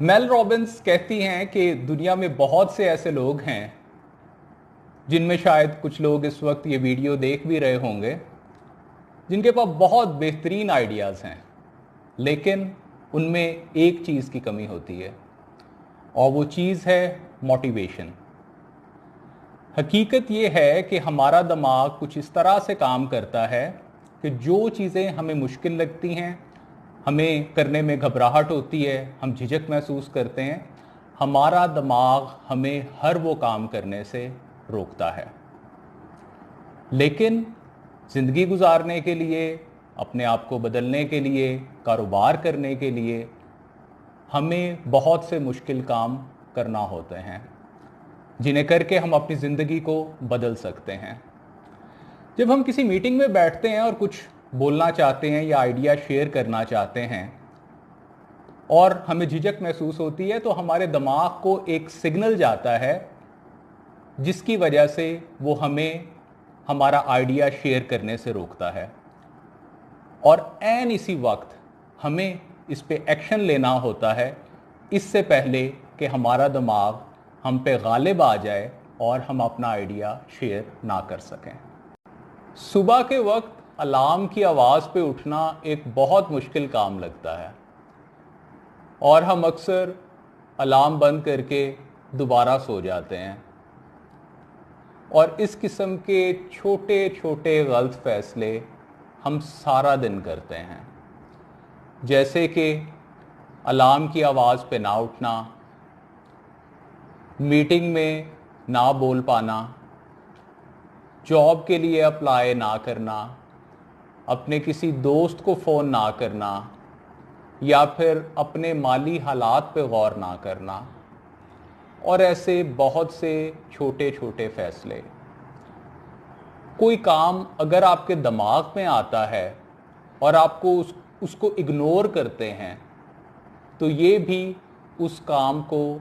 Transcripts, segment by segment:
Mel Robbins कहती हैं कि दुनिया में बहुत से ऐसे लोग हैं जिनमें शायद कुछ लोग इस वक्त ये वीडियो देख भी रहे होंगे जिनके पास बहुत बेहतरीन आइडियाज़ हैं, लेकिन उनमें एक चीज़ की कमी होती है और वो चीज़ है मोटिवेशन। हकीकत ये है कि हमारा दिमाग कुछ इस तरह से काम करता है कि जो चीज़ें हमें मुश्किल लगती हैं, हमें करने में घबराहट होती है, हम झिझक महसूस करते हैं, हमारा दिमाग हमें हर वो काम करने से रोकता है। लेकिन ज़िंदगी गुजारने के लिए, अपने आप को बदलने के लिए, कारोबार करने के लिए हमें बहुत से मुश्किल काम करना होते हैं जिन्हें करके हम अपनी ज़िंदगी को बदल सकते हैं। जब हम किसी मीटिंग में बैठते हैं और कुछ बोलना चाहते हैं या आइडिया शेयर करना चाहते हैं और हमें झिझक महसूस होती है, तो हमारे दिमाग को एक सिग्नल जाता है जिसकी वजह से वो हमें हमारा आइडिया शेयर करने से रोकता है। और ऐन इसी वक्त हमें इस पे एक्शन लेना होता है, इससे पहले कि हमारा दिमाग हम पे गालिब आ जाए और हम अपना आइडिया शेयर ना कर सकें। सुबह के वक्त अलार्म की आवाज़ पे उठना एक बहुत मुश्किल काम लगता है और हम अक्सर अलार्म बंद करके दोबारा सो जाते हैं और इस किस्म के छोटे छोटे गलत फैसले हम सारा दिन करते हैं, जैसे कि अलार्म की आवाज़ पे ना उठना, मीटिंग में ना बोल पाना, जॉब के लिए अप्लाई ना करना, अपने किसी दोस्त को फ़ोन ना करना या फिर अपने माली हालात पे गौर ना करना, और ऐसे बहुत से छोटे छोटे फैसले। कोई काम अगर आपके दिमाग में आता है और आपको उसको इग्नोर करते हैं, तो ये भी उस काम को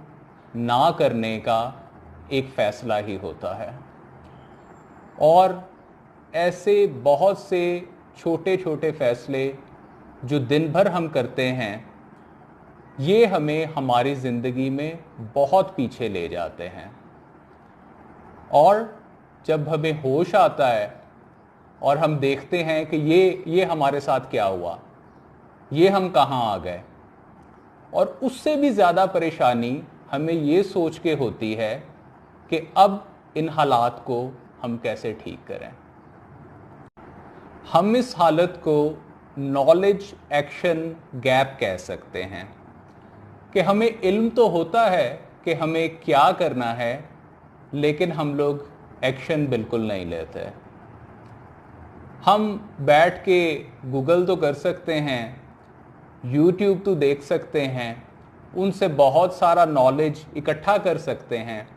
ना करने का एक फ़ैसला ही होता है। और ऐसे बहुत से छोटे छोटे फैसले जो दिन भर हम करते हैं, ये हमें हमारी ज़िंदगी में बहुत पीछे ले जाते हैं। और जब हमें होश आता है और हम देखते हैं कि ये हमारे साथ क्या हुआ, ये हम कहाँ आ गए, और उससे भी ज़्यादा परेशानी हमें ये सोच के होती है कि अब इन हालात को हम कैसे ठीक करें। हम इस हालत को नॉलेज एक्शन गैप कह सकते हैं कि हमें इल्म तो होता है कि हमें क्या करना है, लेकिन हम लोग एक्शन बिल्कुल नहीं लेते। हम बैठ के गूगल तो कर सकते हैं, यूट्यूब तो देख सकते हैं, उनसे बहुत सारा नॉलेज इकट्ठा कर सकते हैं,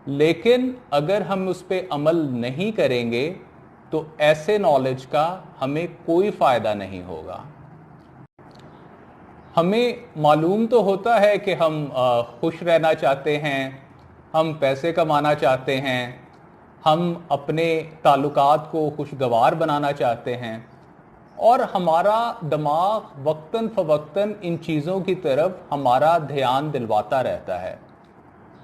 लेकिन अगर हम उस पर अमल नहीं करेंगे तो ऐसे नॉलेज का हमें कोई फ़ायदा नहीं होगा। हमें मालूम तो होता है कि हम खुश रहना चाहते हैं, हम पैसे कमाना चाहते हैं, हम अपने ताल्लुकात को खुशगवार बनाना चाहते हैं, और हमारा दिमाग वक्तन फ़वक्तन इन चीज़ों की तरफ हमारा ध्यान दिलवाता रहता है,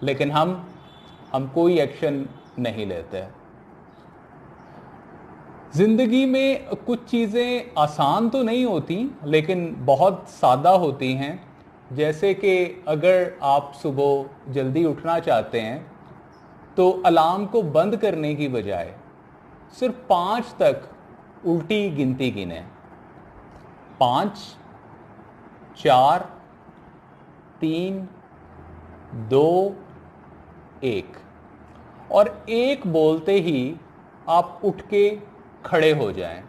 लेकिन हम कोई एक्शन नहीं लेते। ज़िंदगी में कुछ चीज़ें आसान तो नहीं होती, लेकिन बहुत सादा होती हैं। जैसे कि अगर आप सुबह जल्दी उठना चाहते हैं तो अलार्म को बंद करने की बजाय सिर्फ 5 तक उल्टी गिनती गिनें। 5, 4, 3, 2, 1, और 1 बोलते ही आप उठ के खड़े हो जाएं।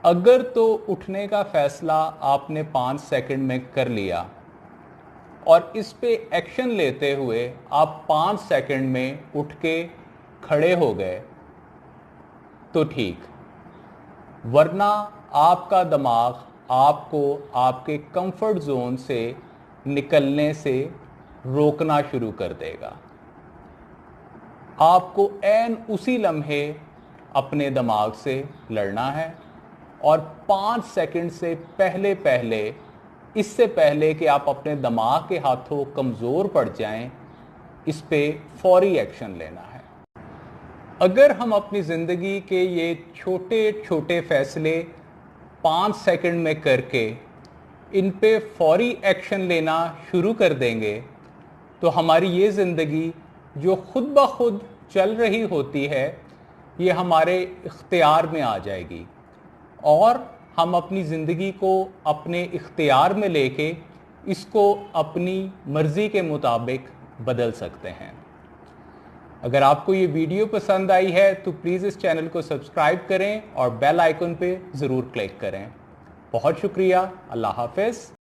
अगर तो उठने का फैसला आपने 5 सेकंड में कर लिया और इस पे एक्शन लेते हुए आप 5 सेकंड में उठ के खड़े हो गए तो ठीक, वरना आपका दिमाग आपको आपके कंफर्ट जोन से निकलने से रोकना शुरू कर देगा। आपको ऐन उसी लम्हे अपने दिमाग से लड़ना है और 5 सेकंड से पहले पहले इससे पहले कि आप अपने दिमाग के हाथों कमज़ोर पड़ जाएं, इस पे फौरी एक्शन लेना है। अगर हम अपनी ज़िंदगी के ये छोटे छोटे फैसले 5 सेकंड में करके इन पे फौरी एक्शन लेना शुरू कर देंगे तो हमारी ये ज़िंदगी जो खुद ब खुद चल रही होती है ये हमारे इख्तियार में आ जाएगी और हम अपनी ज़िंदगी को अपने इख्तियार में लेके इसको अपनी मर्ज़ी के मुताबिक बदल सकते हैं। अगर आपको ये वीडियो पसंद आई है तो प्लीज़ इस चैनल को सब्सक्राइब करें और बेल आइकन पे ज़रूर क्लिक करें। बहुत शुक्रिया। अल्लाह हाफ़िज़।